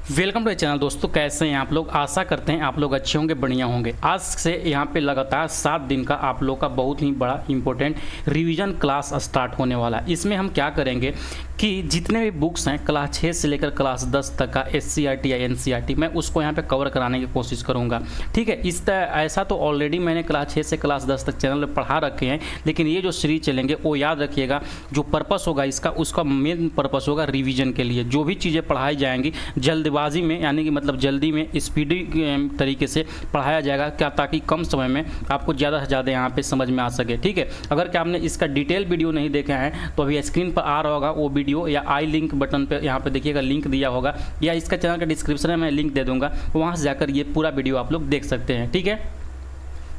Welcome to channel. दोस्तों कैसे हैं आप लोग? आशा करते हैं आप लोग अच्छे होंगे, बढ़िया होंगे। आज से यहाँ पे लगातार 7 दिन का आप लोग का बहुत ही बड़ा इंपॉर्टेंट रिवीजन क्लास स्टार्ट होने वाला है। इसमें हम क्या करेंगे कि जितने भी बुक्स हैं क्लास 6 से लेकर क्लास 10 तक का SCERT या NCERT मैं उसको यहाँ पे कवर कराने की कोशिश करूँगा। ठीक है, ऐसा तो ऑलरेडी मैंने क्लास 6 से क्लास 10 तक चैनल में पढ़ा रखे हैं, लेकिन ये जो सीरीज चलेंगे वो याद रखिएगा, जो पर्पस होगा इसका, उसका मेन पर्पस होगा रिवीजन के लिए। जो भी चीज़ें पढ़ाई जाएंगी जल्दबाजी में, यानी कि मतलब जल्दी में स्पीडी तरीके से पढ़ाया जाएगा क्या, ताकि कम समय में आपको ज़्यादा से ज़्यादा यहाँ पे समझ में आ सके। ठीक है, अगर क्या आपने इसका डिटेल वीडियो नहीं देखा है तो अभी स्क्रीन पर आ रहा होगा वो वीडियो, या आई लिंक बटन पे यहाँ पे देखिएगा लिंक दिया होगा, या इसका चैनल का डिस्क्रिप्शन में मैं लिंक दे दूंगा, वहाँ से जाकर ये पूरा वीडियो आप लोग देख सकते हैं। ठीक है,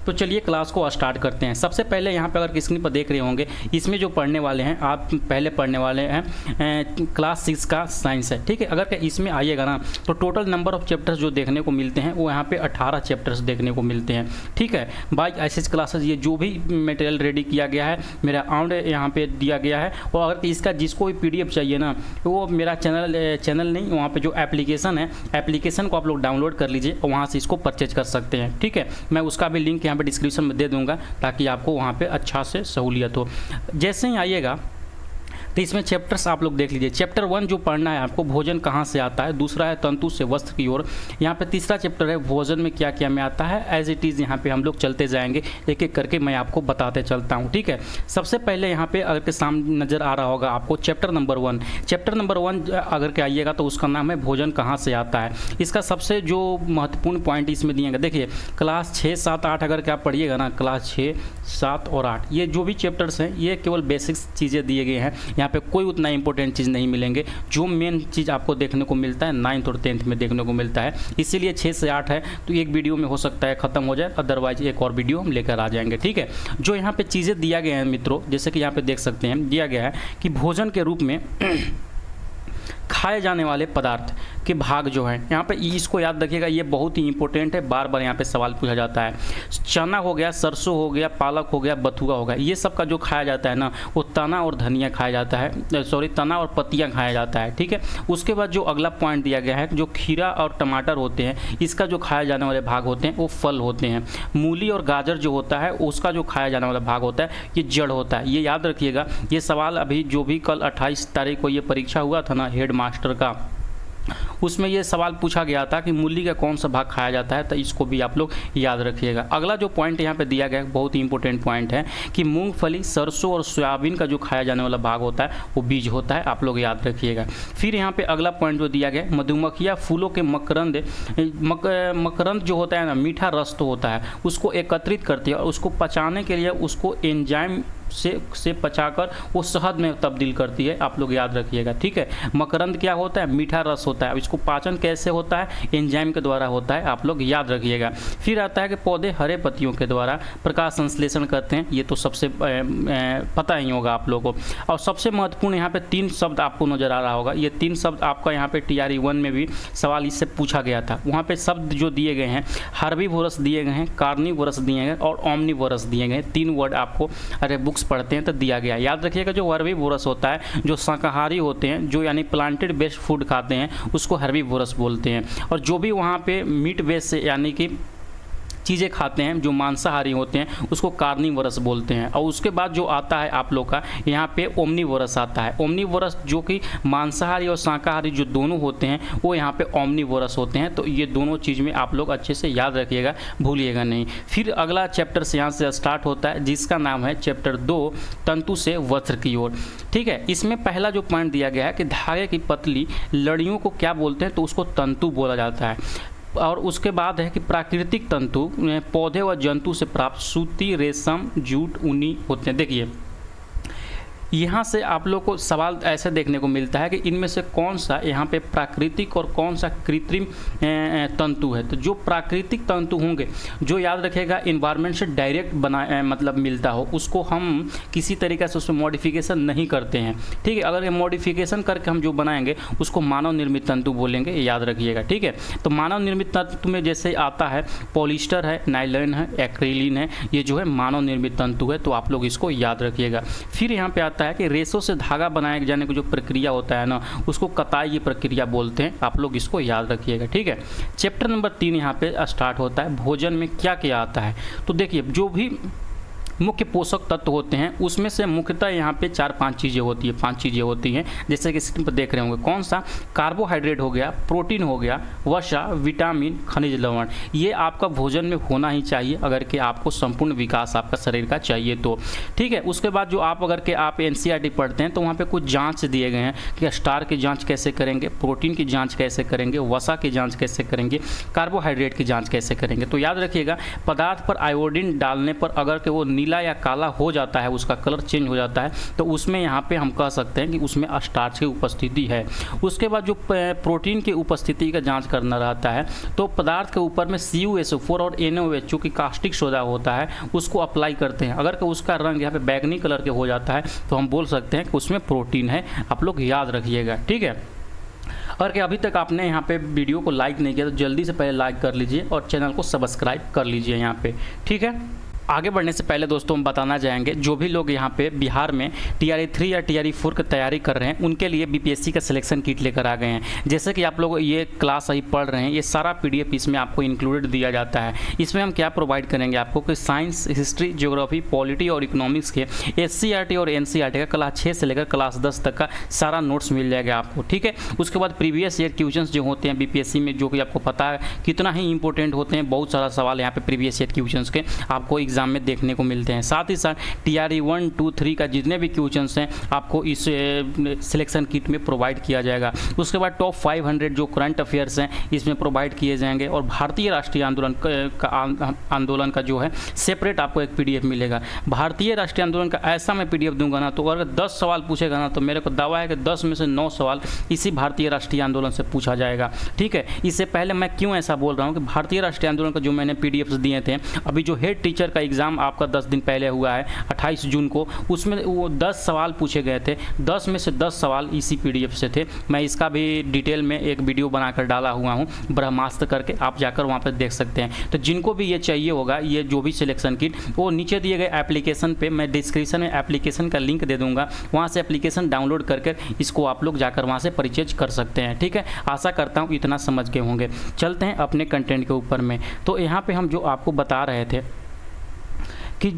तो चलिए क्लास को स्टार्ट करते हैं। सबसे पहले यहाँ पे अगर स्क्रीन पर देख रहे होंगे, इसमें जो पढ़ने वाले हैं आप पहले पढ़ने वाले हैं क्लास 6 का साइंस है। ठीक है, अगर इसमें आइएगा ना तो टोटल नंबर ऑफ चैप्टर्स जो देखने को मिलते हैं वो यहाँ पे 18 चैप्टर्स देखने को मिलते हैं। ठीक है, बाई ऐसे क्लासेस ये जो भी मटेरियल रेडी किया गया है मेरा अकाउंट यहाँ पे दिया गया है, और अगर इसका जिसको भी PDF चाहिए ना वो मेरा चैनल नहीं, वहाँ पर जो एप्लीकेशन है एप्लीकेशन को आप लोग डाउनलोड कर लीजिए और वहाँ से इसको परचेज कर सकते हैं। ठीक है, मैं उसका भी लिंक यहाँ पे डिस्क्रिप्शन में दे दूंगा ताकि आपको वहाँ पे अच्छा से सहूलियत हो। जैसे ही आइएगा तो इसमें चैप्टर्स आप लोग देख लीजिए। चैप्टर 1 जो पढ़ना है आपको, भोजन कहाँ से आता है। दूसरा है तंतु से वस्त्र की ओर। यहाँ पे तीसरा चैप्टर है भोजन में क्या क्या में आता है। एज इट इज़ यहाँ पे हम लोग चलते जाएंगे, एक एक करके मैं आपको बताते चलता हूँ। ठीक है, सबसे पहले यहाँ पे अगर के सामने नज़र आ रहा होगा आपको चैप्टर नंबर 1। चैप्टर नंबर 1 अगर के आइएगा तो उसका नाम है भोजन कहाँ से आता है। इसका सबसे जो महत्वपूर्ण पॉइंट इसमें दिए गए, देखिए क्लास 6, 7, 8 अगर के आप पढ़िएगा ना, क्लास 6, 7 और 8 ये जो भी चैप्टर्स हैं ये केवल बेसिक्स चीज़ें दिए गए हैं। यहाँ पे कोई उतना इंपॉर्टेंट चीज़ नहीं मिलेंगे। जो मेन चीज़ आपको देखने को मिलता है 9th और 10th में देखने को मिलता है, इसीलिए 6 से 8 है तो एक वीडियो में हो सकता है ख़त्म हो जाए, अदरवाइज एक और वीडियो हम लेकर आ जाएंगे। ठीक है, जो यहाँ पे चीज़ें दिया गया है मित्रों, जैसे कि यहाँ पे देख सकते हैं दिया गया है कि भोजन के रूप में खाए जाने वाले पदार्थ के भाग जो हैं यहाँ पे, इसको याद रखिएगा, ये बहुत ही इंपॉर्टेंट है। बार बार यहाँ पे सवाल पूछा जाता है। चना हो गया, सरसों हो गया, पालक हो गया, बथुआ हो गया, ये सब का जो खाया जाता है ना वो तना और धनिया खाया जाता है, सॉरी तना और पत्तियाँ खाया जाता है। ठीक है, उसके बाद जो अगला पॉइंट दिया गया है, जो खीरा और टमाटर होते हैं इसका जो खाए जाने वाले भाग होते हैं वो फल होते हैं। मूली और गाजर जो होता है उसका जो खाया जाने वाला भाग होता है ये जड़ होता है। ये याद रखिएगा, ये सवाल अभी जो भी कल 28 तारीख को ये परीक्षा हुआ था ना हेड मास्टर का, उसमें ये सवाल पूछा गया था कि मूली का कौन सा भाग खाया जाता है, तो इसको भी आप लोग याद रखिएगा। अगला जो पॉइंट यहाँ पे दिया गया है बहुत ही इंपॉर्टेंट पॉइंट है कि मूंगफली, सरसों और सोयाबीन का जो खाया जाने वाला भाग होता है वो बीज होता है, आप लोग याद रखिएगा। फिर यहाँ पे अगला पॉइंट जो दिया गया है, मधुमक्खियाँ फूलों के मकरंद जो होता है ना, मीठा रस तो होता है, उसको एकत्रित करती है और उसको पचाने के लिए उसको एंजाइम से पचाकर वो शहद में तब्दील करती है, आप लोग याद रखिएगा। ठीक है, मकरंद क्या होता है, मीठा रस होता है, इसको पाचन कैसे होता है, एंजाइम के द्वारा होता है, आप लोग याद रखिएगा। फिर आता है कि पौधे हरे पत्तियों के द्वारा प्रकाश संश्लेषण करते हैं, ये तो सबसे पता ही होगा आप लोगों को। और सबसे महत्वपूर्ण यहाँ पे 3 शब्द आपको नजर आ रहा होगा, ये 3 शब्द आपका यहाँ पे TRE 1 में भी सवाल इससे पूछा गया था। वहाँ पे शब्द जो दिए गए हैं, हर्बीवोरस दिए गए हैं, कार्निवोरस दिए गए और ओमनीवोरस दिए गए। 3 वर्ड आपको अरे बुक्स पढ़ते हैं तो दिया गया। याद रखिएगा, जो हर्बीवोरस होता है, जो शाकाहारी होते हैं, जो यानी प्लांटेड बेस्ड फूड खाते हैं उसको हर्बीवोरस बोलते हैं, और जो भी वहाँ पे मीट बेस्ड से यानी कि चीज़ें खाते हैं, जो मांसाहारी होते हैं उसको कार्निवोरस बोलते हैं। और उसके बाद जो आता है आप लोग का यहाँ पे ओमनीवोरस आता है। ओमनीवोरस जो कि मांसाहारी और शाकाहारी जो दोनों होते हैं वो यहाँ पे ओमनीवोरस होते हैं। तो ये दोनों चीज़ में आप लोग अच्छे से याद रखिएगा, भूलिएगा नहीं। फिर अगला चैप्टर से यहाँ से स्टार्ट होता है जिसका नाम है चैप्टर 2 तंतु से वस्त्र की ओर। ठीक है, इसमें पहला जो पॉइंट दिया गया है कि धागे की पतली लड़ियों को क्या बोलते हैं, तो उसको तंतु बोला जाता है। और उसके बाद है कि प्राकृतिक तंतु पौधे व जंतु से प्राप्त सूती, रेशम, जूट, ऊनी होते हैं। देखिए यहाँ से आप लोग को सवाल ऐसे देखने को मिलता है कि इनमें से कौन सा यहाँ पे प्राकृतिक और कौन सा कृत्रिम तंतु है। तो जो प्राकृतिक तंतु होंगे, जो याद रखेगा इन्वायरमेंट से डायरेक्ट बना मतलब मिलता हो, उसको हम किसी तरीके से उसमें मॉडिफिकेशन नहीं करते हैं। ठीक है, अगर ये मॉडिफिकेशन करके हम जो बनाएंगे उसको मानव निर्मित तंतु बोलेंगे, याद रखिएगा। ठीक है, तो मानव निर्मित तंतु में जैसे आता है पॉलिस्टर है, नायलॉन है, एक्रिलिन है, ये जो है मानव निर्मित तंतु है, तो आप लोग इसको याद रखिएगा। फिर यहाँ पे आता करता है कि रेशों से धागा बनाए जाने की जो प्रक्रिया होता है ना, उसको कताई की प्रक्रिया बोलते हैं। आप लोग इसको याद रखिएगा, ठीक है। चैप्टर नंबर 3 यहाँ पे स्टार्ट होता है, भोजन में क्या क्या आता है। तो देखिए, जो भी मुख्य पोषक तत्व होते हैं उसमें से मुख्यतः यहाँ पे 4-5 चीज़ें होती है, 5 चीज़ें होती हैं, जैसे कि स्क्रीन पर देख रहे होंगे। कौन सा? कार्बोहाइड्रेट हो गया, प्रोटीन हो गया, वसा, विटामिन, खनिज लवण। ये आपका भोजन में होना ही चाहिए अगर कि आपको संपूर्ण विकास आपका शरीर का चाहिए तो, ठीक है। उसके बाद जो आप अगर के आप NCERT पढ़ते हैं तो वहाँ पर कुछ जाँच दिए गए हैं कि स्टार की जाँच कैसे करेंगे, प्रोटीन की जाँच कैसे करेंगे, वसा की जाँच कैसे करेंगे, कार्बोहाइड्रेट की जाँच कैसे करेंगे। तो याद रखिएगा, पदार्थ पर आयोडीन डालने पर अगर कि वो नीला या काला हो जाता है, उसका कलर चेंज हो जाता है, तो उसमें यहाँ पे हम कह सकते हैं कि उसमें स्टार्च की उपस्थिति है। उसके बाद जो प्रोटीन की उपस्थिति का जांच करना रहता है, तो पदार्थ के ऊपर में CuSO4 और NaOH जो कि कास्टिक सोडा होता है उसको अप्लाई करते हैं। अगर कि उसका रंग यहाँ पे बैगनी कलर के हो जाता है तो हम बोल सकते हैं कि उसमें प्रोटीन है। आप लोग याद रखिएगा, ठीक है। और कि अभी तक आपने यहाँ पे वीडियो को लाइक नहीं किया तो जल्दी से पहले लाइक कर लीजिए और चैनल को सब्सक्राइब कर लीजिए यहाँ पे, ठीक है। आगे बढ़ने से पहले दोस्तों हम बताना चाहेंगे, जो भी लोग यहाँ पे बिहार में TRE 3 या TRE 4 की तैयारी कर रहे हैं उनके लिए BPSC का सिलेक्शन किट लेकर आ गए हैं। जैसे कि आप लोग ये क्लास अभी पढ़ रहे हैं, ये सारा PDF इसमें आपको इंक्लूडेड दिया जाता है। इसमें हम क्या प्रोवाइड करेंगे आपको कि साइंस, हिस्ट्री, ज्योग्राफी, पॉलिटी और इकोनॉमिक्स के SCERT और NCERT का क्लास 6 से लेकर क्लास 10 तक का सारा नोट्स मिल जाएगा आपको, ठीक है। उसके बाद प्रीवियस ईयर क्वेश्चंस जो होते हैं BPSC में, जो कि आपको पता है कितना ही इंपॉर्टेंट होते हैं, बहुत सारा सवाल यहाँ पे प्रीवियस ईयर क्वेश्चंस के आपको एग्जाम में देखने को मिलते हैं। साथ ही साथ TRE 1, 2, 3 का जितने भी क्वेश्चंस हैं आपको इस सिलेक्शन किट में प्रोवाइड किया जाएगा। उसके बाद टॉप 500 जो करंट अफेयर्स हैं इसमें प्रोवाइड किए जाएंगे और भारतीय राष्ट्रीय आंदोलन का जो है सेपरेट आपको एक PDF मिलेगा। भारतीय राष्ट्रीय आंदोलन का ऐसा मैं PDF दूंगा ना, तो अगर 10 सवाल पूछेगा ना तो मेरे को दावा है कि 10 में से 9 सवाल इसी भारतीय राष्ट्रीय आंदोलन से पूछा जाएगा, ठीक है। इससे पहले मैं क्यों ऐसा बोल रहा हूँ कि भारतीय राष्ट्रीय आंदोलन का जो मैंने PDFs दिए थे, अभी जो हेड टीचर का एग्जाम आपका 10 दिन पहले हुआ है 28 जून को, उसमें वो 10 सवाल पूछे गए थे, 10 में से 10 सवाल इसी PDF से थे। मैं इसका भी डिटेल में एक वीडियो बनाकर डाला हुआ हूँ ब्रह्मास्त्र करके, आप जाकर वहाँ पर देख सकते हैं। तो जिनको भी ये चाहिए होगा, ये जो भी सिलेक्शन किट, वो नीचे दिए गए एप्लीकेशन पे, मैं डिस्क्रिप्शन में एप्लीकेशन का लिंक दे दूँगा, वहाँ से एप्लीकेशन डाउनलोड करके इसको आप लोग जाकर वहाँ से परचेज कर सकते हैं, ठीक है। आशा करता हूँ इतना समझ गए होंगे। चलते हैं अपने कंटेंट के ऊपर में। तो यहाँ पर हम जो आपको बता रहे थे कि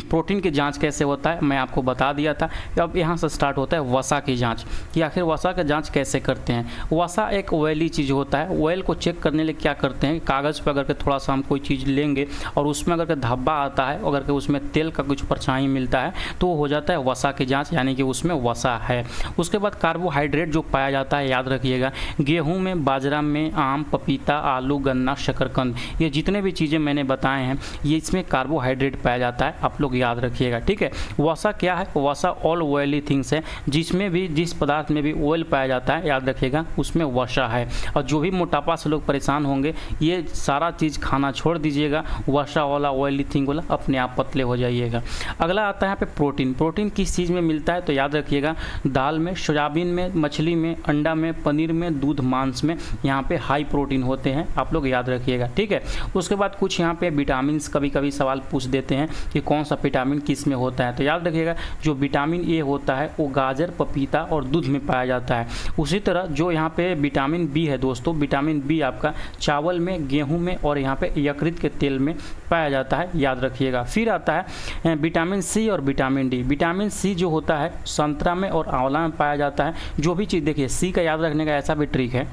प्रोटीन की जांच कैसे होता है, मैं आपको बता दिया था। अब यहाँ से स्टार्ट होता है वसा की जांच, कि आखिर वसा की जांच कैसे करते हैं। वसा एक ऑयली चीज़ होता है। ऑयल को चेक करने लिए क्या करते हैं, कागज़ पर अगर के थोड़ा सा हम कोई चीज़ लेंगे और उसमें अगर के धब्बा आता है, अगर के उसमें तेल का कुछ परछाई मिलता है, तो वो हो जाता है वसा की जाँच, यानी कि उसमें वसा है। उसके बाद कार्बोहाइड्रेट जो पाया जाता है, याद रखिएगा, गेहूँ में, बाजरा में, आम, पपीता, आलू, गन्ना, शकरकंद, ये जितने भी चीज़ें मैंने बताए हैं ये इसमें कार्बोहाइड्रेट पाया जाता है। आप लोग याद रखिएगा, ठीक है। वसा क्या है? वसा ऑल ऑयली थिंग्स है, जिसमें भी, जिस पदार्थ में भी ऑयल पाया जाता है, याद रखिएगा, उसमें वसा है। और जो भी मोटापा से लोग परेशान होंगे, ये सारा चीज़ खाना छोड़ दीजिएगा, वसा वाला ऑयली थिंग वाला, अपने आप पतले हो जाइएगा। अगला आता है यहाँ पे प्रोटीन। प्रोटीन किस चीज़ में मिलता है? तो याद रखिएगा, दाल में, सोयाबीन में, मछली में, अंडा में, पनीर में, दूध, मांस में, यहाँ पे हाई प्रोटीन होते हैं। आप लोग याद रखिएगा, ठीक है। उसके बाद कुछ यहाँ पे विटामिन कभी कभी सवाल पूछ देते हैं कि कौन सा विटामिन किस में होता है। तो याद रखिएगा, जो विटामिन ए होता है वो गाजर, पपीता और दूध में पाया जाता है। उसी तरह जो यहाँ पे विटामिन बी है दोस्तों, विटामिन बी आपका चावल में, गेहूं में और यहाँ पे यकृत के तेल में पाया जाता है, याद रखिएगा। फिर आता है विटामिन सी और विटामिन डी। विटामिन सी जो होता है संतरा में और आंवला में पाया जाता है। जो भी चीज़, देखिए सी का याद रखने का ऐसा भी ट्रिक है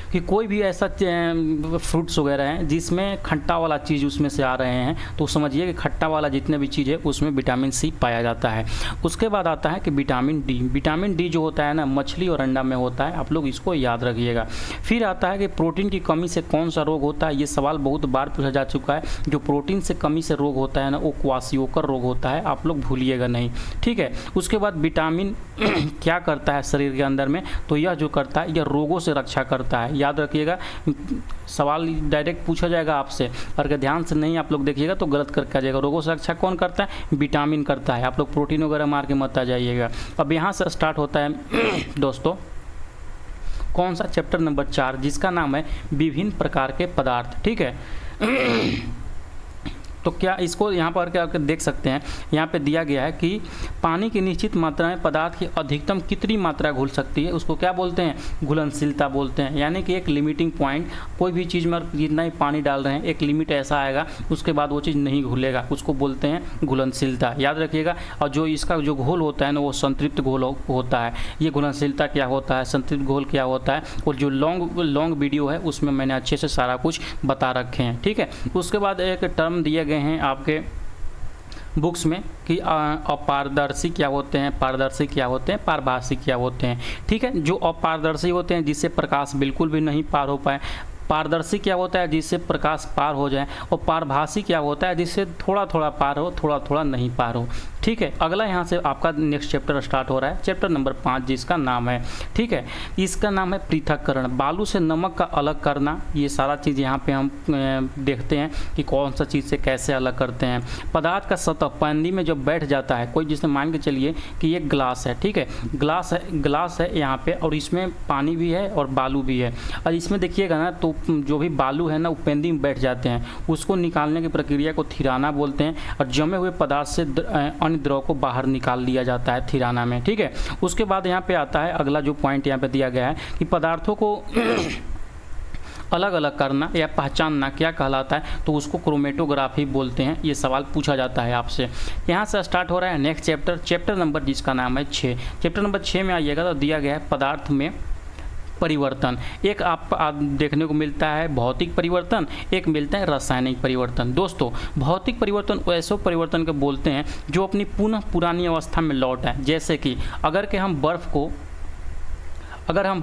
कि कोई भी ऐसा फ्रूट्स वगैरह हैं जिसमें खट्टा वाला चीज़ उसमें से आ रहे हैं, तो समझिए कि खट्टा वाला जितने भी चीज़ है उसमें विटामिन सी पाया जाता है। उसके बाद आता है कि विटामिन डी। विटामिन डी जो होता है ना, मछली और अंडा में होता है। आप लोग इसको याद रखिएगा। फिर आता है कि प्रोटीन की कमी से कौन सा रोग होता है। ये सवाल बहुत बार पूछा जा चुका है। जो प्रोटीन से कमी से रोग होता है ना, वो क्वाशियोकर रोग होता है। आप लोग भूलिएगा नहीं, ठीक है। उसके बाद विटामिन क्या करता है शरीर के अंदर में, तो यह जो करता है, यह रोगों से रक्षा करता है। याद रखिएगा, सवाल डायरेक्ट पूछा जाएगा आपसे, अगर ध्यान से नहीं आप लोग देखिएगा तो गलत करके आ जाएगा। रोगों से रक्षा कौन करता है? विटामिन करता है। आप लोग प्रोटीन वगैरह मार के मत आ जाइएगा। अब यहाँ से स्टार्ट होता है दोस्तों कौन सा? चैप्टर नंबर 4, जिसका नाम है विभिन्न प्रकार के पदार्थ, ठीक है। तो क्या इसको यहाँ पर क्या देख सकते हैं, यहाँ पे दिया गया है कि पानी की निश्चित मात्रा में पदार्थ की अधिकतम कितनी मात्रा घुल सकती है, उसको क्या बोलते हैं, घुलनशीलता बोलते हैं। यानी कि एक लिमिटिंग पॉइंट, कोई भी चीज़ में जितना ही पानी डाल रहे हैं एक लिमिट ऐसा आएगा, उसके बाद वो चीज़ नहीं घुलेगा, उसको बोलते हैं घुलनशीलता, याद रखिएगा। और जो इसका जो घोल होता है ना वो संतृप्त घोल होता है। ये घुलनशीलता क्या होता है, संतृप्त घोल क्या होता है, और जो लॉन्ग वीडियो है उसमें मैंने अच्छे से सारा कुछ बता रखे हैं, ठीक है। उसके बाद एक टर्म दिए गए हैं आपके बुक्स में कि अपारदर्शी क्या होते हैं, पारदर्शी क्या होते हैं, पारभासी क्या होते हैं, ठीक है। जो अपारदर्शी होते हैं जिससे प्रकाश बिल्कुल भी नहीं पार हो पाए, पारदर्शी क्या होता है जिससे प्रकाश पार हो जाए, और पारभासी क्या होता है जिससे थोड़ा थोड़ा पार हो, थोड़ा थोड़ा नहीं पार हो, ठीक है। अगला यहाँ से आपका नेक्स्ट चैप्टर स्टार्ट हो रहा है, चैप्टर नंबर 5, जिसका नाम है, ठीक है, इसका नाम है पृथक्करण, बालू से नमक का अलग करना। ये सारा चीज़ यहाँ पे हम देखते हैं कि कौन सा चीज़ से कैसे अलग करते हैं। पदार्थ का सतह पन्नी में जब बैठ जाता है, कोई जिसने मान के चलिए कि ये ग्लास है, ठीक है, ग्लास है यहाँ पे, और इसमें पानी भी है और बालू भी है, और इसमें देखिएगा ना तो जो भी बालू है ना वो पेंदी में बैठ जाते हैं, उसको निकालने की प्रक्रिया को थिराना बोलते हैं, और जमे हुए पदार्थ से अन्य द्रव को बाहर निकाल लिया जाता है थिराना में, ठीक है। उसके बाद यहाँ पे आता है अगला जो पॉइंट यहाँ पे दिया गया है कि पदार्थों को अलग अलग करना या पहचानना क्या कहलाता है, तो उसको क्रोमेटोग्राफी बोलते हैं। ये सवाल पूछा जाता है आपसे। यहाँ से स्टार्ट हो रहा है नेक्स्ट चैप्टर नंबर जिसका नाम है 6। चैप्टर नंबर 6 में आइएगा तो दिया गया है पदार्थ में परिवर्तन। एक आप देखने को मिलता है भौतिक परिवर्तन, एक मिलता है रासायनिक परिवर्तन। दोस्तों भौतिक परिवर्तन ऐसे परिवर्तन को बोलते हैं जो अपनी पुनः पुरानी अवस्था में लौट आए। जैसे कि अगर हम बर्फ़ को यानी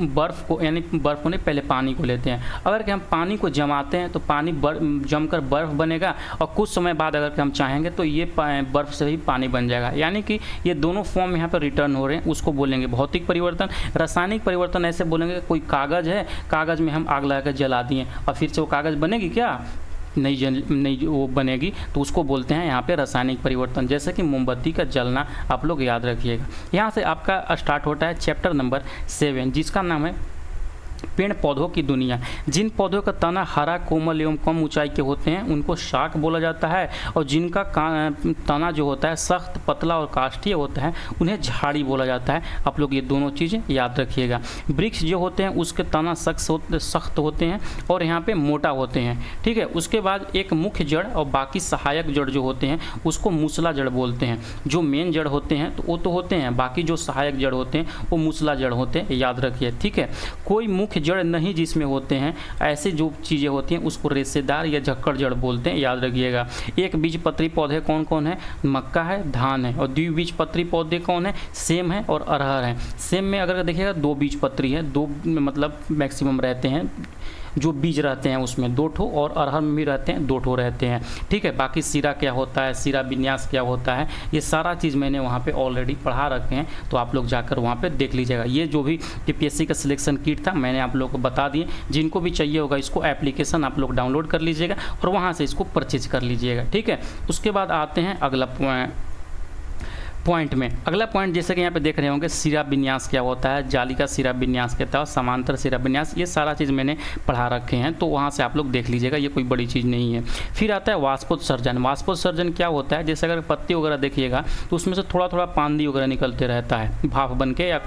बर्फ़ को नहीं, पहले पानी को लेते हैं, अगर कि हम पानी को जमाते हैं तो पानी जमकर बर्फ़ बनेगा, और कुछ समय बाद अगर कि हम चाहेंगे तो ये बर्फ़ से ही पानी बन जाएगा। यानी कि ये दोनों फॉर्म यहाँ पर रिटर्न हो रहे हैं, उसको बोलेंगे भौतिक परिवर्तन। रासायनिक परिवर्तन ऐसे बोलेंगे कोई कागज़ है, कागज़ में हम आग लगा कर जला दिए और फिर से वो कागज़ बनेगी क्या, नहीं वो बनेगी, तो उसको बोलते हैं यहाँ पे रासायनिक परिवर्तन। जैसे कि मोमबत्ती का जलना, आप लोग याद रखिएगा। यहाँ से आपका स्टार्ट होता है चैप्टर नंबर 7, जिसका नाम है पेड़ पौधों की दुनिया। जिन पौधों का तना हरा, कोमल एवं कम ऊंचाई के होते हैं उनको शाक बोला जाता है, और जिनका तना जो होता है सख्त, पतला और काष्ठीय होता है उन्हें झाड़ी बोला जाता है। आप लोग ये दोनों चीज़ें याद रखिएगा। वृक्ष जो होते हैं उसके तना सख्त होते हैं और यहाँ पे मोटा होते हैं, ठीक है। उसके बाद एक मुख्य जड़ और बाकी सहायक जड़ जो होते हैं उसको मूसला जड़ बोलते हैं। जो मेन जड़ होते हैं तो वो तो होते हैं, बाकी जो सहायक जड़ होते हैं वो मूसला जड़ होते हैं, याद रखिए, ठीक है। कोई मुख्य जड़ नहीं जिसमें होते हैं ऐसे जो चीज़ें होती हैं उसको रेशेदार या झक्कड़ जड़ बोलते हैं, याद रखिएगा। एक बीजपत्री पौधे कौन कौन है, मक्का है, धान है। और द्विबीजपत्री पौधे कौन है, सेम है और अरहर है। सेम में अगर देखिएगा 2 बीजपत्री है, 2 मतलब मैक्सिमम रहते हैं जो बीज रहते हैं उसमें 2 ठो, और अरहर में भी रहते हैं 2 ठो रहते हैं, ठीक है। बाकी सिरा क्या होता है, सिरा विन्यास क्या होता है, ये सारा चीज़ मैंने वहाँ पे ऑलरेडी पढ़ा रखे हैं, तो आप लोग जाकर वहाँ पे देख लीजिएगा। ये जो भी टीपीएससी का सिलेक्शन किट था मैंने आप लोग को बता दिए। जिनको भी चाहिए होगा इसको एप्लीकेशन आप लोग डाउनलोड कर लीजिएगा और वहाँ से इसको परचेज कर लीजिएगा, ठीक है। उसके बाद आते हैं अगला पॉइंट में। अगला पॉइंट जैसे कि यहाँ पे देख रहे होंगे सिरा विन्यास क्या होता है, जाली का सिरा विन्यास कहता है, समांतर सिरा विन्यास, ये सारा चीज़ मैंने पढ़ा रखे हैं, तो वहाँ से आप लोग देख लीजिएगा, ये कोई बड़ी चीज़ नहीं है। फिर आता है वाष्पोत्सर्जन। वाष्पोत्सर्जन क्या होता है, जैसे अगर पत्ती वगैरह देखिएगा तो उसमें से थोड़ा थोड़ा पानी वगैरह निकलते रहता है भाप बन के, या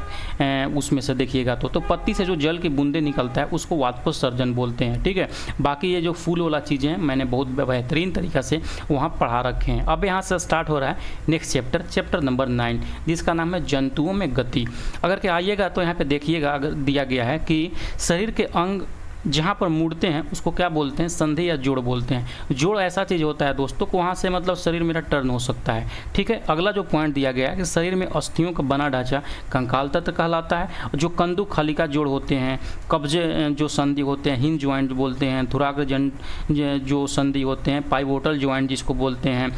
उसमें से देखिएगा तो पत्ती से जो जल की बूंदे निकलता है उसको वाष्पोत्सर्जन बोलते हैं, ठीक है। बाकी ये जो फूल वाला चीज़ें हैं मैंने बहुत बेहतरीन तरीक़ा से वहाँ पढ़ा रखे हैं। अब यहाँ से स्टार्ट हो रहा है नेक्स्ट चैप्टर नंबर 9, जिसका नाम है जंतुओं में गति। अगर के आइएगा तो यहाँ पे देखिएगा, अगर दिया गया है कि शरीर के अंग जहाँ पर मुड़ते हैं उसको क्या बोलते हैं, संधि या जोड़ बोलते हैं। जोड़ ऐसा चीज़ होता है दोस्तों को वहाँ से मतलब शरीर मेरा टर्न हो सकता है, ठीक है। अगला जो पॉइंट दिया गया है कि शरीर में अस्थियों का बना ढांचा कंकाल तंत्र कहलाता है। जो कंदु खालिका जोड़ होते हैं, कब्जे जो संधि होते हैं हिंज ज्वाइंट बोलते हैं, धुराग्र जो संधि होते हैं पाइवोटल ज्वाइंट जिसको बोलते हैं,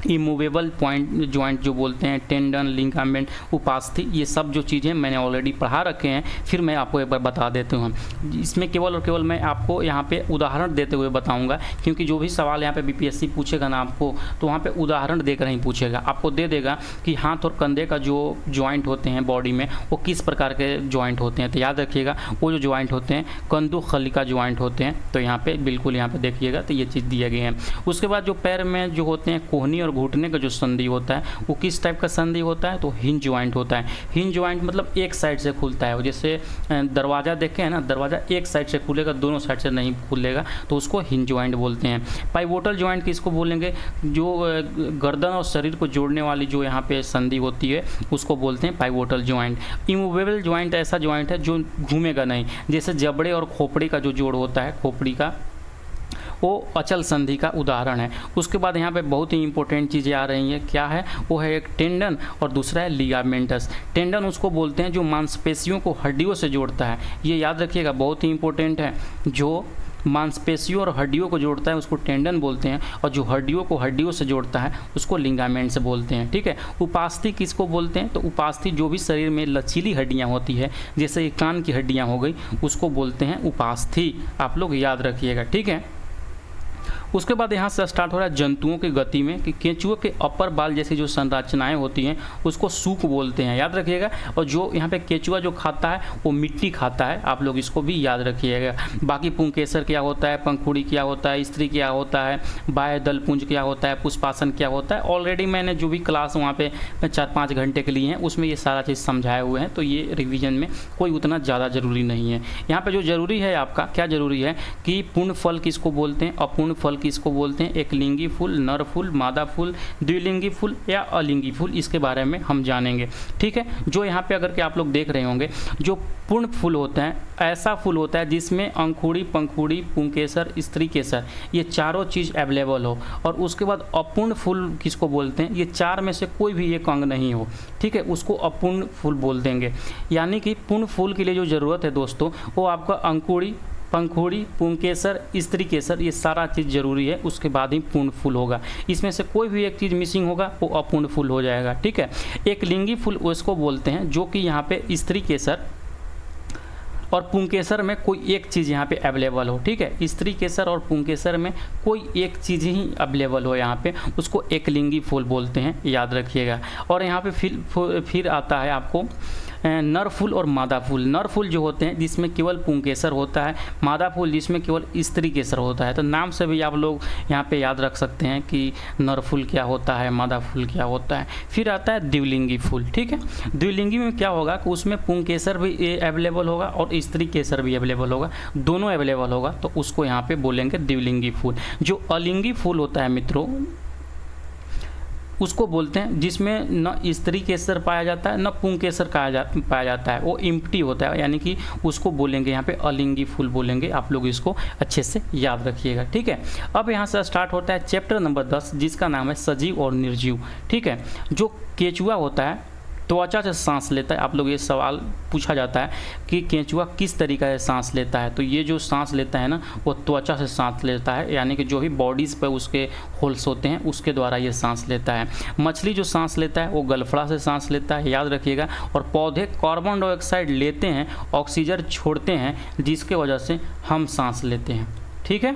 इमूवेबल पॉइंट जॉइंट जो बोलते हैं, टेंडन, लिगामेंट, उपास्थि, ये सब जो चीज़ें मैंने ऑलरेडी पढ़ा रखे हैं, फिर मैं आपको एक बार बता देता हूँ। इसमें केवल और केवल मैं आपको यहाँ पे उदाहरण देते हुए बताऊँगा, क्योंकि जो भी सवाल यहाँ पे बीपीएससी पूछेगा ना आपको, तो वहाँ पे उदाहरण देकर ही पूछेगा। आपको दे देगा कि हाथ और कंधे का जो जॉइंट होते हैं बॉडी में, वो किस प्रकार के जॉइंट होते हैं। तो याद रखिएगा वो जो जॉइंट होते हैं कंधोखलिका जॉइंट होते हैं। तो यहाँ पे बिल्कुल यहाँ पे देखिएगा, तो ये चीज़ दिए गए हैं। उसके बाद जो पैर में जो होते हैं कोहनी और घुटने का जो संधि होता है, वो किस टाइप का संधि होता है, तो हिंज जॉइंट होता है। हिंज जॉइंट मतलब एक साइड से खुलता है, जैसे दरवाज़ा देखे हैं ना, दरवाज़ा एक साइड से खुलेगा, दोनों साइड से नहीं खुलेगा, तो उसको हिंज जॉइंट बोलते हैं। पाइवोटल जॉइंट किसको बोलेंगे, जो गर्दन और शरीर को जोड़ने वाली जो यहाँ पे संधि होती है, उसको बोलते हैं पाइवोटल जॉइंट। इमूवेबल जॉइंट ऐसा जॉइंट है जो घूमेगा नहीं, जैसे जबड़े और खोपड़ी का जो जोड़ होता है, खोपड़ी का, वो अचल संधि का उदाहरण है। उसके बाद यहाँ पे बहुत ही इंपॉर्टेंट चीज़ें आ रही हैं, क्या है, वो है एक टेंडन और दूसरा है लिगामेंटस। टेंडन उसको बोलते हैं जो मांसपेशियों को हड्डियों से जोड़ता है, ये याद रखिएगा, बहुत ही इंपॉर्टेंट है। जो मांसपेशियों और हड्डियों को जोड़ता है उसको टेंडन बोलते हैं, और जो हड्डियों को हड्डियों से जोड़ता है उसको लिगामेंट से बोलते हैं। ठीक है। उपास्थि किसको बोलते हैं, तो उपास्थि जो भी शरीर में लचीली हड्डियां होती है, जैसे ये कान की हड्डियां हो गई, उसको बोलते हैं उपास्थि। आप लोग याद रखिएगा। ठीक है। उसके बाद यहाँ से स्टार्ट हो रहा है जंतुओं की गति में, कि केंचुओं के अपर बाल जैसी जो संरचनाएं होती हैं उसको सूक बोलते हैं, याद रखिएगा। और जो यहाँ पे केंचुआ जो खाता है वो मिट्टी खाता है, आप लोग इसको भी याद रखिएगा। बाकी पुंकेसर क्या होता है, पंखुड़ी क्या होता है, स्त्री क्या होता है, बाह्य दलपुंज क्या होता है, पुष्पासन क्या होता है, ऑलरेडी मैंने जो भी क्लास वहाँ पे 4-5 घंटे के लिए हैं उसमें ये सारा चीज़ समझाए हुए हैं, तो ये रिविजन में कोई उतना ज़्यादा ज़रूरी नहीं है। यहाँ पर जो ज़रूरी है आपका, क्या ज़रूरी है कि पूर्ण फल किसको बोलते हैं, अपूर्ण फल किसको बोलते हैं, एक लिंगी फूल, नर फूल, मादा फूल, द्विलिंगी फूल या अलिंगी फूल, इसके बारे में हम जानेंगे। ठीक है। जो यहाँ पे अगर के आप लोग देख रहे होंगे, जो पूर्ण फूल होता है ऐसा फूल होता है जिसमें अंकुड़ी, पंखुड़ी, पुंकेसर, स्त्री केसर, ये चारों चीज़ अवेलेबल हो। और उसके बाद अपूर्ण फूल किसको बोलते हैं, ये चार में से कोई भी एक अंग नहीं हो। ठीक है, उसको अपूर्ण फूल बोल देंगे। यानी कि पूर्ण फूल के लिए जो ज़रूरत है दोस्तों, वो आपका अंकुड़ी, पंखुड़ी, पुंकेसर, स्त्री केसर, ये सारा चीज़ जरूरी है, उसके बाद ही पूर्ण फूल होगा। इसमें से कोई भी एक चीज़ मिसिंग होगा वो अपूर्ण फूल हो जाएगा। ठीक है। एक लिंगी फूल उसको बोलते हैं जो कि यहाँ पे स्त्री केसर और पुंकेसर में कोई एक चीज़ यहाँ पे अवेलेबल हो। ठीक है। स्त्री केसर और पुंकेसर में कोई एक चीज़ ही अवेलेबल हो यहाँ पे, उसको एक लिंगी फूल बोलते हैं, याद रखिएगा। और यहाँ पे फिर आता है आपको नर फूल और मादा फूल। नर फूल जो होते हैं जिसमें केवल पुंकेसर होता है, मादा फूल जिसमें केवल स्त्री केसर होता है। तो नाम से भी आप लोग यहाँ पे याद रख सकते हैं कि नर फूल क्या होता है, मादा फूल क्या होता है। फिर आता है द्विलिंगी फूल। ठीक है। द्विलिंगी में क्या होगा कि उसमें पुंकेसर भी अवेलेबल होगा और स्त्री केसर भी अवेलेबल होगा, दोनों अवेलेबल होगा, तो उसको यहाँ पे बोलेंगे द्विलिंगी फूल। जो अलिंगी फूल होता है मित्रों, उसको बोलते हैं जिसमें न स्त्री केसर पाया जाता है न पुंकेसर पाया जाता है, वो इम्प्टी होता है, यानी कि उसको बोलेंगे यहाँ पे अलिंगी फूल बोलेंगे। आप लोग इसको अच्छे से याद रखिएगा। ठीक है। अब यहाँ से स्टार्ट होता है चैप्टर नंबर 10, जिसका नाम है सजीव और निर्जीव। ठीक है। जो केंचुआ होता है त्वचा से सांस लेता है। आप लोग ये सवाल पूछा जाता है कि केंचुआ किस तरीका से सांस लेता है, तो ये जो सांस लेता है ना, वो त्वचा से सांस लेता है, यानी कि जो भी बॉडीज़ पर उसके होल्स होते हैं उसके द्वारा ये सांस लेता है। मछली जो सांस लेता है वो गलफड़ा से सांस लेता है, याद रखिएगा। और पौधे कार्बन डाइऑक्साइड लेते हैं, ऑक्सीजन छोड़ते हैं, जिसके वजह से हम सांस लेते हैं। ठीक है,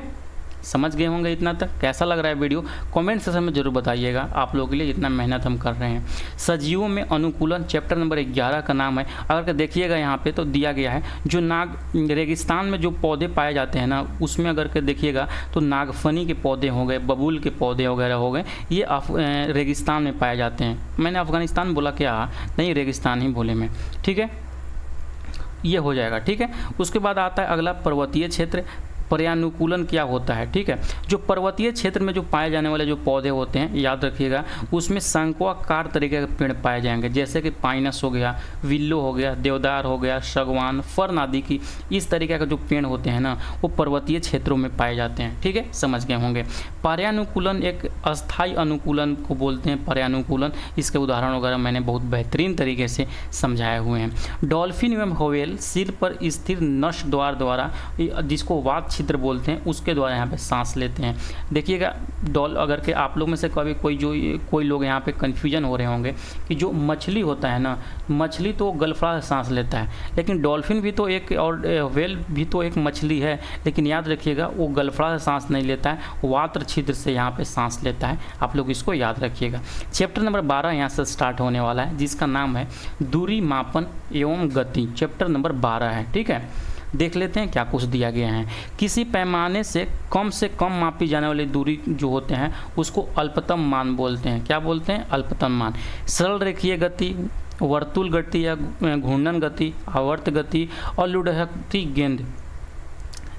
समझ गए होंगे इतना तक। कैसा लग रहा है वीडियो, कमेंट सेक्शन में जरूर बताइएगा। आप लोगों के लिए इतना मेहनत हम कर रहे हैं। सजीवों में अनुकूलन चैप्टर नंबर 11 का नाम है। अगर देखिएगा यहाँ पे तो दिया गया है जो रेगिस्तान में जो पौधे पाए जाते हैं ना, उसमें अगर के देखिएगा तो नागफनी के पौधे हो गए, बबूल के पौधे वगैरह हो गए, ये रेगिस्तान में पाए जाते हैं। मैंने अफगानिस्तान बोला क्या, नहीं रेगिस्तान ही बोले मैं। ठीक है, ये हो जाएगा। ठीक है। उसके बाद आता है अगला पर्वतीय क्षेत्र। पर्यानुकूलन क्या होता है। ठीक है। जो पर्वतीय क्षेत्र में जो पाए जाने वाले जो पौधे होते हैं, याद रखिएगा, उसमें शंकुआकार तरीके के पेड़ पाए जाएंगे, जैसे कि पाइनस हो गया, विल्लो हो गया, देवदार हो गया, सागवान, फर्न आदि की इस तरीके के जो पेड़ होते हैं ना, वो पर्वतीय क्षेत्रों में पाए जाते हैं। ठीक है, समझ गए होंगे। पर्यानुकूलन एक अस्थायी अनुकूलन को बोलते हैं, पर्यानुकूलन। इसके उदाहरण वगैरह मैंने बहुत बेहतरीन तरीके से समझाए हुए हैं। डॉल्फिन एवं व्हेल सिर पर स्थिर नस द्वारा, जिसको वात छिद्र बोलते हैं, उसके द्वारा यहाँ पे सांस लेते हैं। देखिएगा अगर के आप लोग में से कभी कोई लोग यहाँ पे कन्फ्यूजन हो रहे होंगे कि जो मछली होता है ना, मछली तो गलफड़ा से सांस लेता है, लेकिन डॉल्फिन भी तो एक और व्हेल भी तो एक मछली है, लेकिन याद रखिएगा वो गलफड़ा से सांस नहीं लेता है, वात्र छिद्र से यहाँ पे सांस लेता है। आप लोग इसको याद रखिएगा। चैप्टर नंबर 12 यहाँ से स्टार्ट होने वाला है, जिसका नाम है दूरी मापन एवं गति। चैप्टर नंबर 12 है, ठीक है। देख लेते हैं क्या कुछ दिया गया है। किसी पैमाने से कम मापी जाने वाली दूरी जो होते हैं उसको अल्पतम मान बोलते हैं। क्या बोलते हैं? अल्पतम मान। सरल रेखीय गति, वर्तुल गति या घूर्णन गति, आवर्त गति और लुढ़कती गेंद,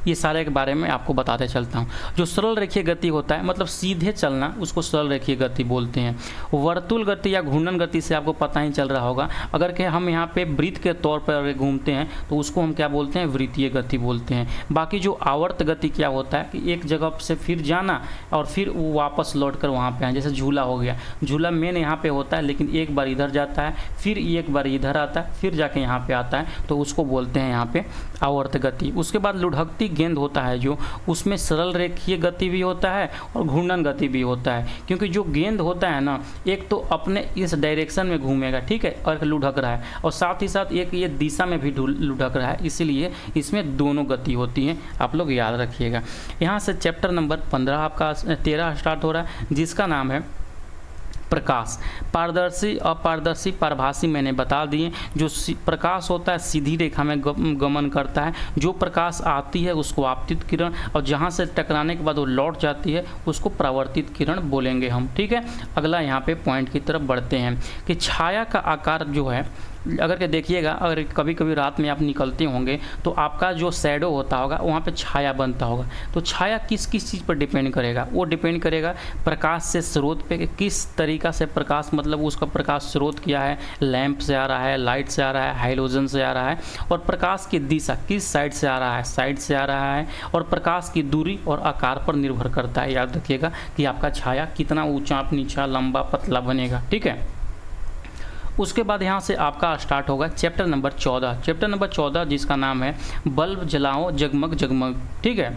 ये सारे के बारे में आपको बताते चलता हूँ। जो सरल रेखीय गति होता है मतलब सीधे चलना, उसको सरल रेखीय गति बोलते हैं। वर्तुल गति या घूर्णन गति से आपको पता ही चल रहा होगा, अगर कि हम यहाँ पे वृत्त के तौर पर अगर घूमते हैं तो उसको हम क्या बोलते हैं? वृत्तीय गति बोलते हैं। बाकी जो आवर्त गति क्या होता है कि एक जगह से फिर जाना और फिर वापस लौट कर वहाँ पे आए, जैसे झूला हो गया। झूला मेन यहाँ पे होता है, लेकिन एक बार इधर जाता है, फिर एक बार इधर आता है, फिर जाके यहाँ पे आता है, तो उसको बोलते हैं यहाँ पे आवर्त गति। उसके बाद लुढ़कती गेंद होता है जो, उसमें सरल रेखीय गति भी होता है और घूर्णन गति भी होता है, क्योंकि जो गेंद होता है ना, एक तो अपने इस डायरेक्शन में घूमेगा, ठीक है, और लुढ़क रहा है, और साथ ही साथ एक ये दिशा में भी लुढ़क रहा है, इसीलिए इसमें दोनों गति होती हैं। आप लोग याद रखिएगा। यहाँ से चैप्टर नंबर 15 आपका 13 स्टार्ट हो रहा है, जिसका नाम है प्रकाश। पारदर्शी अपारदर्शी पारभासी मैंने बता दिए। जो प्रकाश होता है सीधी रेखा में गमन करता है, जो प्रकाश आती है उसको आपतित किरण, और जहाँ से टकराने के बाद वो लौट जाती है उसको परावर्तित किरण बोलेंगे हम, ठीक है। अगला यहाँ पे पॉइंट की तरफ बढ़ते हैं कि छाया का आकार जो है, अगर के देखिएगा, अगर कभी कभी रात में आप निकलते होंगे तो आपका जो शैडो होता होगा वहाँ पे छाया बनता होगा। तो छाया किस किस चीज़ पर डिपेंड करेगा? वो डिपेंड करेगा प्रकाश से स्रोत पे, कि किस तरीक़ा से प्रकाश, मतलब उसका प्रकाश स्रोत क्या है, लैंप से आ रहा है, लाइट से आ रहा है, हाइलोजन से आ रहा है, और प्रकाश की दिशा किस साइड से आ रहा है, साइड से आ रहा है, और प्रकाश की दूरी और आकार पर निर्भर करता है। याद रखिएगा कि आपका छाया कितना ऊंचा, नीचा, लंबा, पतला बनेगा, ठीक है। उसके बाद यहाँ से आपका स्टार्ट होगा चैप्टर नंबर 14। चैप्टर नंबर 14 जिसका नाम है बल्ब जलाओ जगमग जगमग, ठीक है।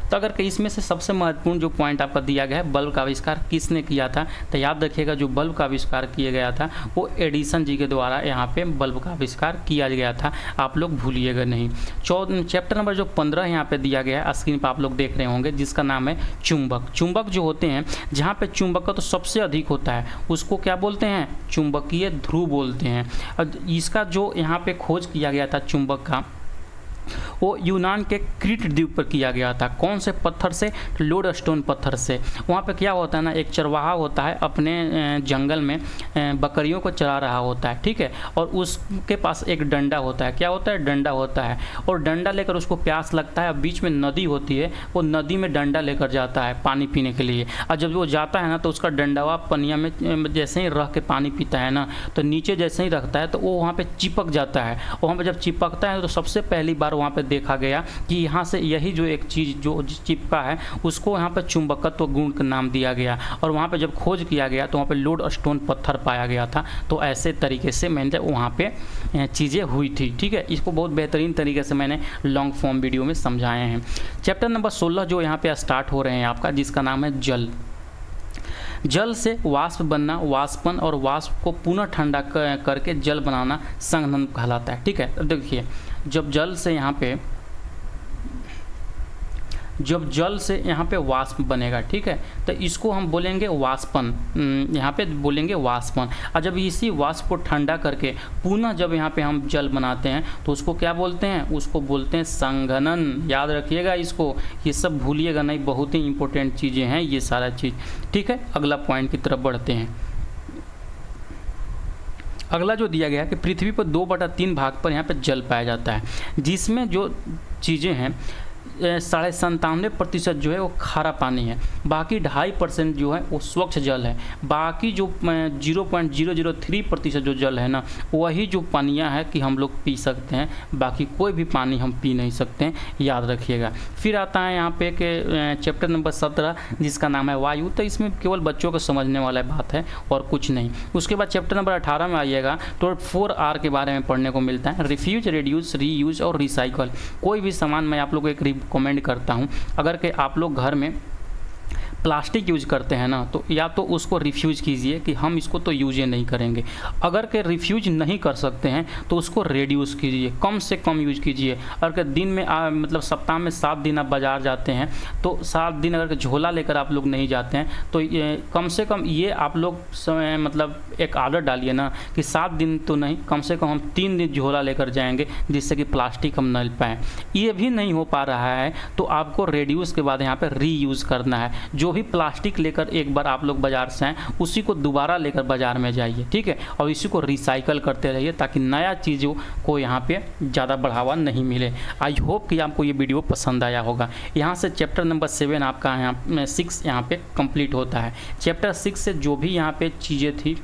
तो अगर इसमें से सबसे महत्वपूर्ण जो पॉइंट आपका दिया गया है, बल्ब का आविष्कार किसने किया था, तो याद रखिएगा जो बल्ब का आविष्कार किया गया था वो एडिसन जी के द्वारा यहाँ पे बल्ब का आविष्कार किया गया था। आप लोग भूलिएगा नहीं। चैप्टर नंबर जो 15 यहाँ पे दिया गया है, स्क्रीन पर आप लोग देख रहे होंगे, जिसका नाम है चुंबक। चुंबक जो होते हैं, जहाँ पे चुंबक तो सबसे अधिक होता है, उसको क्या बोलते हैं? चुंबकीय ध्रुव बोलते हैं। और इसका जो यहाँ पे खोज किया गया था चुंबक का, वो यूनान के क्रीट द्वीप पर किया गया था। कौन से पत्थर से? लोडस्टोन पत्थर से। वहाँ पे क्या होता है ना, एक चरवाहा होता है अपने जंगल में बकरियों को चरा रहा होता है, ठीक है, और उसके पास एक डंडा होता है। क्या होता है? डंडा होता है, और डंडा लेकर उसको प्यास लगता है, बीच में नदी होती है, वो नदी में डंडा लेकर जाता है पानी पीने के लिए। और जब वो जाता है ना तो उसका डंडावा पनिया में जैसे ही रख के पानी पीता है ना, तो नीचे जैसे ही रखता है तो वो वहाँ पर चिपक जाता है। वहाँ पर जब चिपकता है तो सबसे पहली बार वहाँ पे देखा गया कि यहाँ से यही जो एक चीज़ जो चिपका है उसको यहाँ पे चुंबकत्व गुण का नाम दिया गया, और वहाँ पे जब खोज किया गया तो वहाँ पे लोडस्टोन पत्थर पाया गया था। तो ऐसे तरीके से मैंने वहाँ पे चीज़ें हुई थी, ठीक है। इसको बहुत बेहतरीन तरीके से मैंने लॉन्ग फॉर्म वीडियो में समझाए हैं। चैप्टर नंबर 16 जो यहाँ पे स्टार्ट हो रहे हैं आपका, जिसका नाम है जल। जल से वाष्प बनना, वाष्पन, और वाष्प को पुनः ठंडा करके जल बनाना संघनन कहलाता है, ठीक है। देखिए जब जल से यहाँ पे वाष्प बनेगा, ठीक है, तो इसको हम बोलेंगे वाष्पन, यहाँ पे बोलेंगे वाष्पन। और जब इसी वाष्प को ठंडा करके पुनः जब यहाँ पे हम जल बनाते हैं तो उसको क्या बोलते हैं? उसको बोलते हैं संघनन। याद रखिएगा इसको, ये सब भूलिएगा नहीं, बहुत ही इंपॉर्टेंट चीज़ें हैं ये सारा चीज़, ठीक है। अगला पॉइंट की तरफ बढ़ते हैं। अगला जो दिया गया है कि पृथ्वी पर 2/3 भाग पर यहाँ पे जल पाया जाता है, जिसमें जो चीज़ें हैं 97.5% जो है वो खारा पानी है, बाकी 2.5% जो है वो स्वच्छ जल है। बाकी जो 0.003% जो जल है ना, वही जो पानियाँ है कि हम लोग पी सकते हैं, बाकी कोई भी पानी हम पी नहीं सकते हैं, याद रखिएगा। फिर आता है यहाँ पे कि चैप्टर नंबर 17 जिसका नाम है वायु। तो इसमें केवल बच्चों को समझने वाला बात है और कुछ नहीं। उसके बाद चैप्टर नंबर 18 में आइएगा तो 4R के बारे में पढ़ने को मिलता है, रिफ्यूज, रिड्यूस, रीयूज और रिसाइकल। कोई भी सामान मैं आप लोग को एक रिकमेंड करता हूँ, अगर कि आप लोग घर में प्लास्टिक यूज करते हैं ना, तो या तो उसको रिफ्यूज़ कीजिए कि हम इसको तो यूज ही नहीं करेंगे। अगर के रिफ्यूज नहीं कर सकते हैं तो उसको रेड्यूस कीजिए, कम से कम यूज कीजिए। अगर दिन में मतलब सप्ताह में 7 दिन आप बाज़ार जाते हैं तो 7 दिन अगर झोला लेकर आप लोग नहीं जाते हैं तो कम से कम ये आप लोग मतलब एक आदत डालिए ना कि 7 दिन तो नहीं, कम से कम हम 3 दिन झोला लेकर जाएंगे, जिससे कि प्लास्टिक हम न पाएँ। ये भी नहीं हो पा रहा है तो आपको रेड्यूस के बाद यहाँ पर रीयूज़ करना है। जो भी प्लास्टिक लेकर एक बार आप लोग बाज़ार से आएँ, उसी को दोबारा लेकर बाज़ार में जाइए, ठीक है, और इसी को रिसाइकल करते रहिए ताकि नया चीज़ों को यहाँ पे ज़्यादा बढ़ावा नहीं मिले। आई होप कि आपको ये वीडियो पसंद आया होगा। यहाँ से चैप्टर नंबर 7 आपका यहाँ 6 यहाँ पे कंप्लीट होता है। चैप्टर 6 से जो भी यहाँ पे चीज़ें थी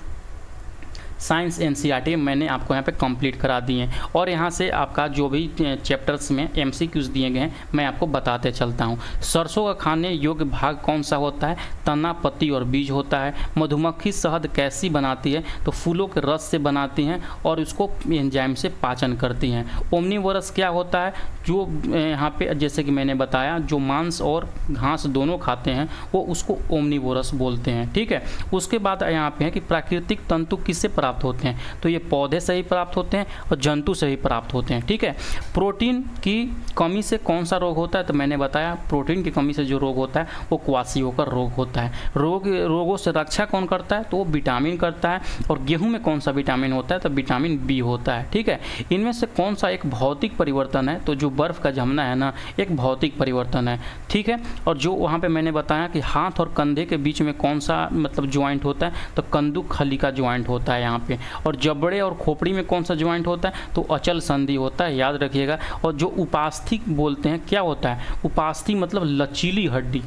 साइंस एनसीईआरटी मैंने आपको यहाँ पे कंप्लीट करा दिए हैं, और यहाँ से आपका जो भी चैप्टर्स में एमसीक्यूज दिए गए हैं मैं आपको बताते चलता हूँ। सरसों का खाने योग्य भाग कौन सा होता है? तना, पत्ती और बीज होता है। मधुमक्खी शहद कैसी बनाती है? तो फूलों के रस से बनाती हैं और उसको एंजाइम से पाचन करती हैं। ओमनीवोरस क्या होता है? जो यहाँ पे जैसे कि मैंने बताया, जो मांस और घास दोनों खाते हैं वो उसको ओमनीवोरस बोलते हैं, ठीक है। उसके बाद यहाँ पे है कि प्राकृतिक तंतु किससे प्राप्त होते हैं? तो ये पौधे से ही प्राप्त होते हैं और जंतु से ही प्राप्त होते हैं, ठीक है। प्रोटीन की कमी से कौन सा रोग होता है? तो मैंने बताया प्रोटीन की कमी से जो रोग होता है वो क्वाशियों का रोग होता है। रोगों से रक्षा कौन करता है? तो वो विटामिन करता है। और गेहूं में कौन सा विटामिन होता है? तो विटामिन बी होता है, ठीक है। इनमें से कौन सा एक भौतिक परिवर्तन है? तो जो बर्फ़ का जमना है ना, एक भौतिक परिवर्तन है, ठीक है। और जो वहाँ पे मैंने बताया कि हाथ और कंधे के बीच में कौन सा मतलब ज्वाइंट होता है? तो कंदुक खली का ज्वाइंट होता है यहाँ पे। और जबड़े और खोपड़ी में कौन सा ज्वाइंट होता है? तो अचल संधि होता है, याद रखिएगा। और जो उपास्थि बोलते हैं, क्या होता है? उपास्थि मतलब लचीली हड्डी।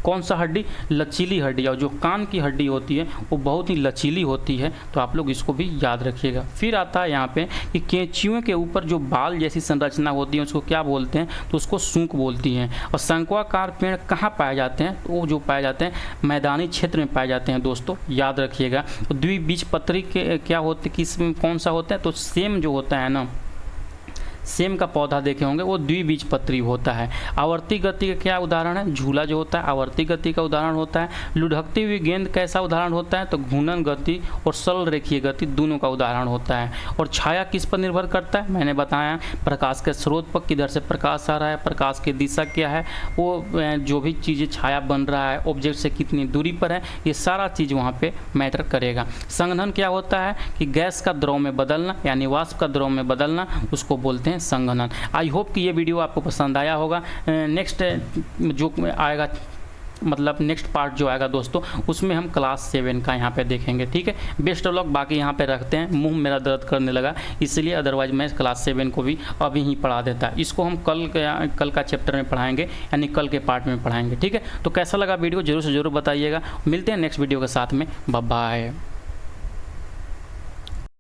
कौन सा हड्डी? लचीली हड्डी। और जो कान की हड्डी होती है वो बहुत ही लचीली होती है, तो आप लोग इसको भी याद रखिएगा। फिर आता है यहाँ पे कि कैंचियों के ऊपर जो बाल जैसी संरचना होती है उसको क्या बोलते हैं? तो उसको सूंक बोलती हैं। और शंक्वाकार पेड़ कहाँ पाए जाते हैं? तो वो जो पाए जाते हैं मैदानी क्षेत्र में पाए जाते हैं दोस्तों, याद रखिएगा। तो द्विबीजपत्री के क्या होते, किस कौन सा होता है? तो सेम जो होता है ना, सेम का पौधा देखे होंगे, वो द्विबीजपत्री होता है। आवर्ती गति का क्या उदाहरण है? झूला जो होता है आवर्ती गति का उदाहरण होता है। लुढ़कती हुई गेंद कैसा उदाहरण होता है? तो घूर्णन गति और सरल रेखीय गति दोनों का उदाहरण होता है। और छाया किस पर निर्भर करता है? मैंने बताया प्रकाश के स्रोत पर, किधर से प्रकाश आ रहा है, प्रकाश की दिशा क्या है, वो जो भी चीज़ें छाया बन रहा है ऑब्जेक्ट से कितनी दूरी पर है, ये सारा चीज़ वहाँ पे मैटर करेगा। संघनन क्या होता है? कि गैस का द्रव में बदलना, यानी वाष्प का द्रव में बदलना, उसको बोलते हैं संघनन। आई होप कि ये वीडियो आपको पसंद आया होगा। नेक्स्ट जो आएगा, मतलब नेक्स्ट पार्ट जो आएगा दोस्तों, उसमें हम क्लास 7 का यहाँ पे देखेंगे, ठीक है। Best of luck. बाकी यहाँ पे रखते हैं, मुंह मेरा दर्द करने लगा इसलिए, अदरवाइज मैं क्लास 7 को भी अभी ही पढ़ा देता। इसको हम कल का चैप्टर में पढ़ाएंगे, यानी कल के पार्ट में पढ़ाएंगे, ठीक है। तो कैसा लगा वीडियो जरूर से ज़रूर बताइएगा। मिलते हैं नेक्स्ट वीडियो के साथ में। Bye bye.